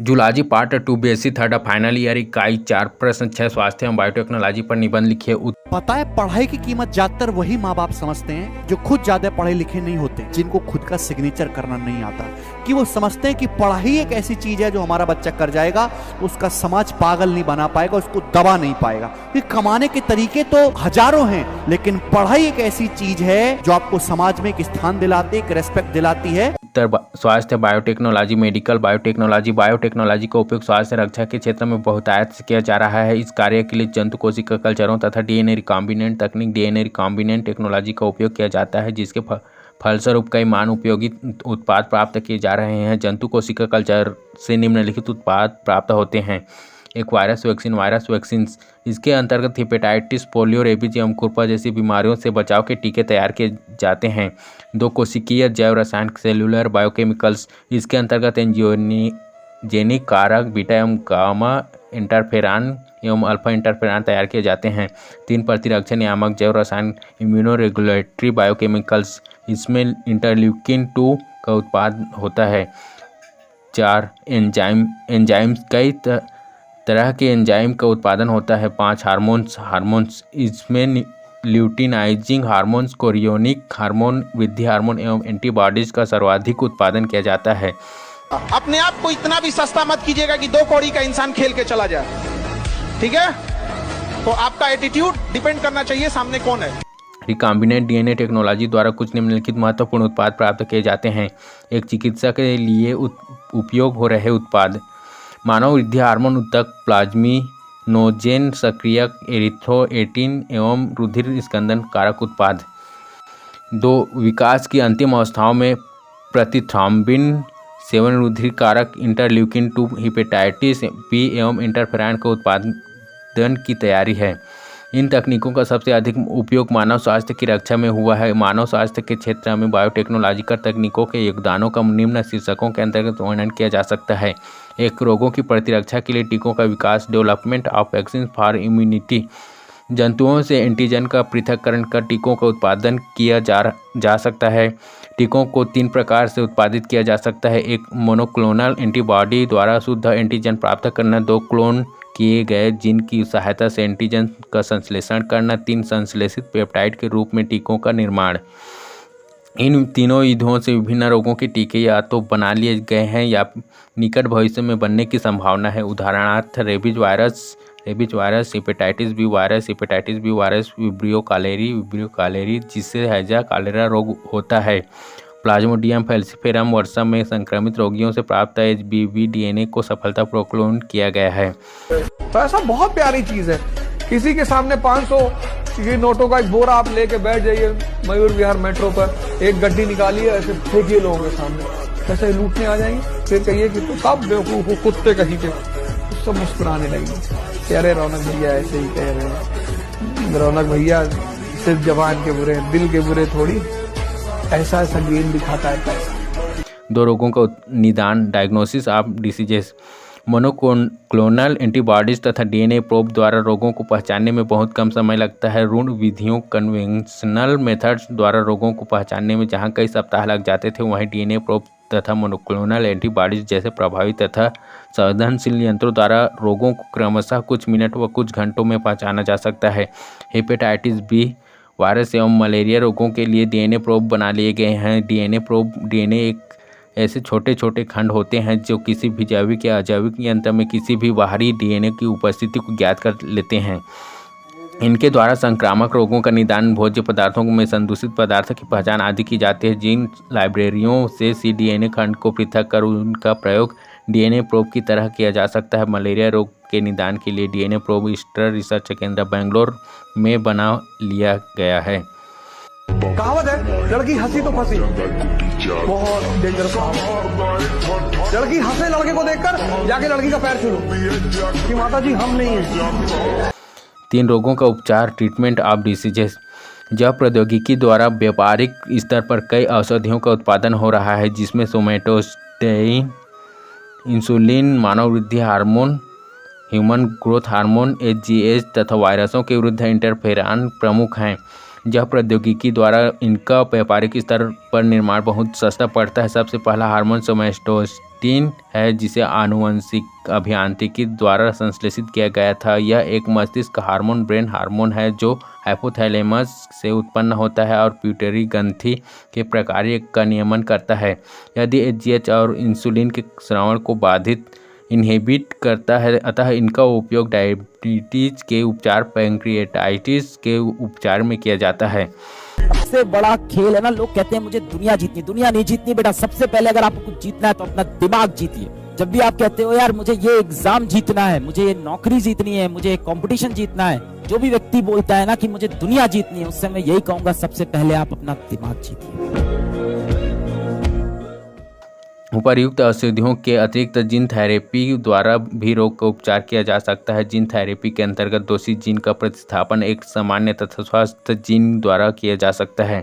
Zoology part 2 BSc third final year इकाई 4 प्रश्न 6 स्वास्थ्य एवं बायोटेक्नोलॉजी पर निबंध लिखिए। पता है पढ़ाई की कीमत ज्यादातर वही माँ बाप समझते हैं जो खुद ज्यादा पढ़े लिखे नहीं होते, जिनको खुद का सिग्नेचर करना नहीं आता, कि वो समझते हैं कि पढ़ाई एक ऐसी चीज है जो हमारा बच्चा कर जाएगा, उसका समाज पागल नहीं बना पाएगा, उसको दबा नहीं पाएगा। ये कमाने के तरीके तो हजारों हैं, लेकिन पढ़ाई एक ऐसी चीज है जो आपको समाज में एक स्थान दिलाती है, एक रेस्पेक्ट दिलाती है। स्वास्थ्य बायोटेक्नोलॉजी मेडिकल बायोटेक्नोलॉजी बायोटेक्नोलॉजी का उपयोग स्वास्थ्य रक्षा के क्षेत्र में बहुतायत से किया जा रहा है। इस कार्य के लिए जंतु कोशिका कल्चरों तथा डीएनए रिकॉम्बिनेंट तकनीक डीएनए रिकॉम्बिनेंट टेक्नोलॉजी का उपयोग किया जाता है, जिसके फलस्वरूप कई मान उपयोगी उत्पाद प्राप्त किए जा रहे हैं। जंतु कोशिका कल्चर से निम्नलिखित उत्पाद प्राप्त होते हैं। एक वायरस वैक्सीन इसके अंतर्गत हेपेटाइटिस, पोलियो, रेबीज एवं खुरपा जैसी बीमारियों से बचाव के टीके तैयार किए जाते हैं। दो कोशिकीय जैव रसायन सेलुलर बायोकेमिकल्स इसके अंतर्गत एंजियोजेनिक कारक बीटा एवं गामा इंटरफेरान एवं अल्फा इंटरफेरान तैयार किए जाते हैं। 3 प्रतिरक्षा नियामक जैव रसायन इम्यूनो रेगुलेटरी बायोकेमिकल्स इसमें इंटरल्यूकिन 2 का उत्पाद होता है। 4 एंजाइम्स कई तरह के एंजाइम का उत्पादन होता है। 5 हार्मोन्स इसमें ल्यूटिनाइजिंग हार्मोन्स, कोरियोनिक हार्मोन, वृद्धि हार्मोन एवं एंटीबॉडीज का सर्वाधिक उत्पादन किया जाता है। अपने आप को इतना भी सस्ता मत कीजिएगा कि 2 कौड़ी का इंसान खेल के चला जाए, ठीक है? तो आपका एटीट्यूड डिपेंड करना चाहिए सामने कौन है। रिकॉम्बिनेंट डीएनए टेक्नोलॉजी द्वारा कुछ निम्नलिखित महत्वपूर्ण उत्पाद प्राप्त किए जाते हैं। एक चिकित्सा के लिए उपयोग हो रहे उत्पाद: मानव वृद्धि हार्मोन उत्तक, प्लाज्मिनोजेन सक्रियक, एरिथ्रोएटिन एवं रुधिर स्कंदन कारक उत्पाद। 2 विकास की अंतिम अवस्थाओं में प्रतिथ्रॉम्बिन 7 रुधिर कारक, इंटरल्यूकिन 2, हेपेटाइटिस बी एवं इंटरफेरान का उत्पादन की तैयारी है। इन तकनीकों का सबसे अधिक उपयोग मानव स्वास्थ्य की रक्षा में हुआ है। मानव स्वास्थ्य के क्षेत्र में बायोटेक्नोलॉजिकल तकनीकों के योगदानों का निम्न शीर्षकों के अंतर्गत वर्णन किया जा सकता है। 1 रोगों की प्रतिरक्षा के लिए टीकों का विकास, development of vaccine for immunity. जंतुओं से एंटीजन का पृथक्करण कर टीकों का उत्पादन किया जा सकता है। टीकों को 3 प्रकार से उत्पादित किया जा सकता है। 1 मोनोक्लोनल एंटीबॉडी द्वारा शुद्ध एंटीजन प्राप्त करना, 2 क्लोन किए गए जिन की सहायता से एंटीजन का संश्लेषण करना, 3 संश्लेषित पेप्टाइड के रूप में टीकों का निर्माण। इन तीनों विधियों से विभिन्न रोगों के टीके या तो बना लिए गए हैं या निकट भविष्य में बनने की संभावना है। उदाहरणार्थ rabies virus, hepatitis B virus, Vibrio cholerae जिससे हैजा कॉलेरा रोग होता है। प्लाज्मोडियम फैल्सिफेरम वर्षा में संक्रमित रोगियों से प्राप्त HBV डीएनए को सफलतापूर्वक क्लोन किया गया है। तो ऐसा बहुत प्यारी चीज है। किसी के सामने 500 की नोटों का एक बोरा आप लेके बैठ जाइए मयूर विहार मेट्रो पर, एक गड्डी निकालिए, ऐसे फेंकिए लोगों के सामने, कैसे लूटने आ जाएंगे। फिर कहिए कि तो सब बेवकूफ हो, कुत्ते कहीं के, सब मुस्कुराने लगेंगे। अरे रौनक भैया ऐसे ही कह रहे हैं, रौनक भैया सिर्फ जबान के बुरे हैं, दिल के बुरे थोड़ी। ऐसा गेम दिखाता है पैसा। 2 रोगों का निदान, diagnosis of diseases. Monoclonal antibodies तथा डीएनए प्रोब द्वारा रोगों को पहचानने में बहुत कम समय लगता है। ऋण विधियों कन्वेंशनल मेथड्स द्वारा रोगों को पहचानने में जहां कई सप्ताह लग जाते थे, वहीं डीएनए प्रोब तथा मोनोक्लोनल एंटीबॉडीज जैसे प्रभावी तथा संवेदनशील यंत्रों द्वारा रोगों को क्रमशः कुछ मिनट व कुछ घंटों में पहचाना जा सकता है। हेपेटाइटिस बी वायरस एवं मलेरिया रोगों के लिए डीएनए प्रोब बना लिए गए हैं। डीएनए एक ऐसे छोटे छोटे खंड होते हैं जो किसी भी जैविक या अजैविक यंत्र में किसी भी बाहरी डीएनए की उपस्थिति को ज्ञात कर लेते हैं। इनके द्वारा संक्रामक रोगों का निदान, भोज्य पदार्थों में संदूषित पदार्थ की पहचान आदि की जाती है। जिन लाइब्रेरियों से cDNA खंड को पृथक कर उनका प्रयोग डीएनए प्रोब की तरह किया जा सकता है। मलेरिया रोग के निदान के लिए डीएनए प्रोब ईस्टर रिसर्च केंद्र बेंगलोर में बना लिया गया है। कहावत है, लड़की हंसी तो फंसी, बहुत डेंजरस। लड़की हंसे लड़के को देखकर जाके लड़की का पैर छू कि माता जी हम नहीं है। 3 रोगों का उपचार, ट्रीटमेंट ऑफ डिसीजेस। जब प्रौद्योगिकी द्वारा व्यापारिक स्तर पर कई औषधियों का उत्पादन हो रहा है, जिसमें सोमेटोस्टेइन, इंसुलिन, मानव वृद्धि hormone, human growth hormone HGH तथा वायरसों के विरुद्ध इंटरफेरान प्रमुख हैं। यह प्रौद्योगिकी द्वारा इनका व्यापारिक स्तर पर निर्माण बहुत सस्ता पड़ता है। सबसे पहला हार्मोन सोमैटोस्टिन है, जिसे आनुवंशिक अभियांत्रिकी द्वारा संश्लेषित किया गया था। यह एक मस्तिष्क हार्मोन ब्रेन हार्मोन है जो हाइपोथैलेमस से उत्पन्न होता है और पिट्यूटरी ग्रंथि के प्रकार्य का नियमन करता है। यदि एचजीएच और इंसुलिन के स्राव को बाधित इनहिबिट करता है, अतः इनका उपयोग डायबिटीज के उपचार, पैंक्रियाटाइटिस के उपचार में किया जाता है। सबसे बड़ा खेल है ना, लोग कहते हैं मुझे दुनिया जीतनी, दुनिया नहीं जीतनी बेटा। सबसे पहले अगर आपको कुछ जीतना है तो अपना दिमाग जीतिए। जब भी आप कहते हो यार मुझे ये एग्जाम जीतना है, मुझे ये नौकरी जीतनी है, मुझे कंपटीशन जीतना है, जो भी व्यक्ति बोलता है ना कि मुझे दुनिया जीतनी है, उससे मैं यही कहूंगा सबसे पहले आप अपना दिमाग जीतिए। उपर्युक्त औषधियों के अतिरिक्त जीन थेरेपी द्वारा भी रोग का उपचार किया जा सकता है। जीन थेरेपी के अंतर्गत दोषी जीन का प्रतिस्थापन एक सामान्य तथा स्वस्थ जीन द्वारा किया जा सकता है,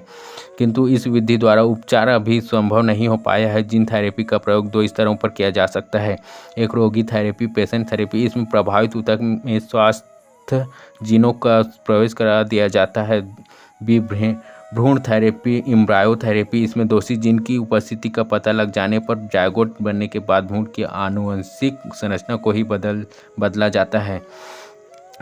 किंतु इस विधि द्वारा उपचार अभी संभव नहीं हो पाया है। जीन थेरेपी का प्रयोग 2 स्तरों पर किया जा सकता है। एक रोगी थेरेपी, पेशेंट थेरेपी। इसमें प्रभावित ऊतक में स्वास्थ्य जीनों का प्रवेश करा दिया जाता है। भ्रूण थेरेपी, एम्ब्रायो थेरेपी। इसमें दोषी जीन की उपस्थिति का पता लग जाने पर जायगोट बनने के बाद भ्रूण की आनुवंशिक संरचना को ही बदला जाता है।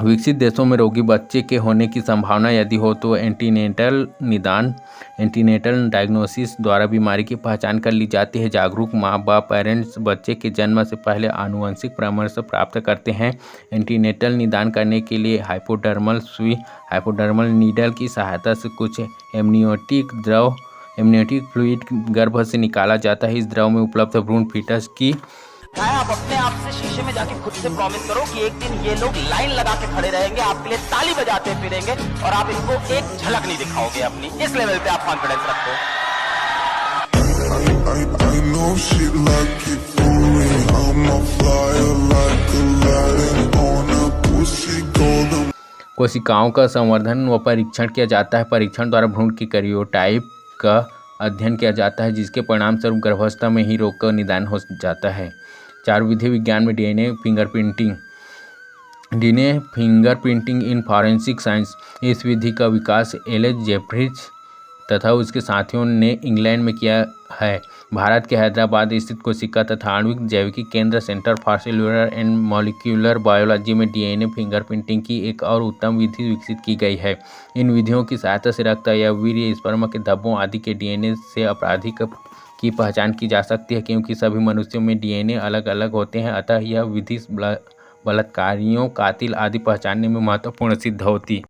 विकसित देशों में रोगी बच्चे के होने की संभावना यदि हो तो एंटीनेटल निदान, एंटीनेटल डायग्नोसिस द्वारा बीमारी की पहचान कर ली जाती है। जागरूक माँ बाप, पेरेंट्स बच्चे के जन्म से पहले आनुवंशिक परामर्श प्राप्त करते हैं। एंटीनेटल निदान करने के लिए हाइपोडर्मल सुई, हाइपोडर्मल नीडल की सहायता से कुछ एमनियोटिक फ्लूइड गर्भ से निकाला जाता है। इस द्रव में उपलब्ध भ्रूण फीटस की आप अपने आप से शीशे में जाके खुद से प्रॉमिस करो कि एक दिन ये लोग लाइन लगा के खड़े रहेंगे, आपके लिए ताली बजाते फिरेंगे और आप इनको एक झलक नहीं दिखाओगे अपनी। इस लेवल पे आप कॉन्फिडेंस रखो। I know shit like it for me. I'm a flyer like Aladdin on a pussy golden. कोशिकाओं का संवर्धन व परीक्षण किया जाता है। परीक्षण द्वारा भ्रूण की कैरियोटाइप का अध्ययन किया जाता है, जिसके परिणाम स्वरूप गर्भावस्था में ही रोग का निदान हो जाता है। 4 विधि विज्ञान में DNA fingerprinting. DNA fingerprinting in forensic science. इस विधि का विकास एल.एच. जेफरीज तथा उसके साथियों ने इंग्लैंड में किया है। भारत के हैदराबाद स्थित कोशिका तथा आणविक जैविकी केंद्र centre for cellular and molecular biology में डीएनए फिंगरप्रिंटिंग की एक और उत्तम विधि विकसित की गई है। इन विधियों की सहायता से रक्त या वीर्य, स्पर्म के धब्बों आदि के डीएनए से अपराधी की पहचान की जा सकती है। क्योंकि सभी मनुष्यों में डीएनए अलग अलग होते हैं, अतः यह विधि बलात्कारियों, कातिल आदि पहचानने में महत्वपूर्ण सिद्ध होती।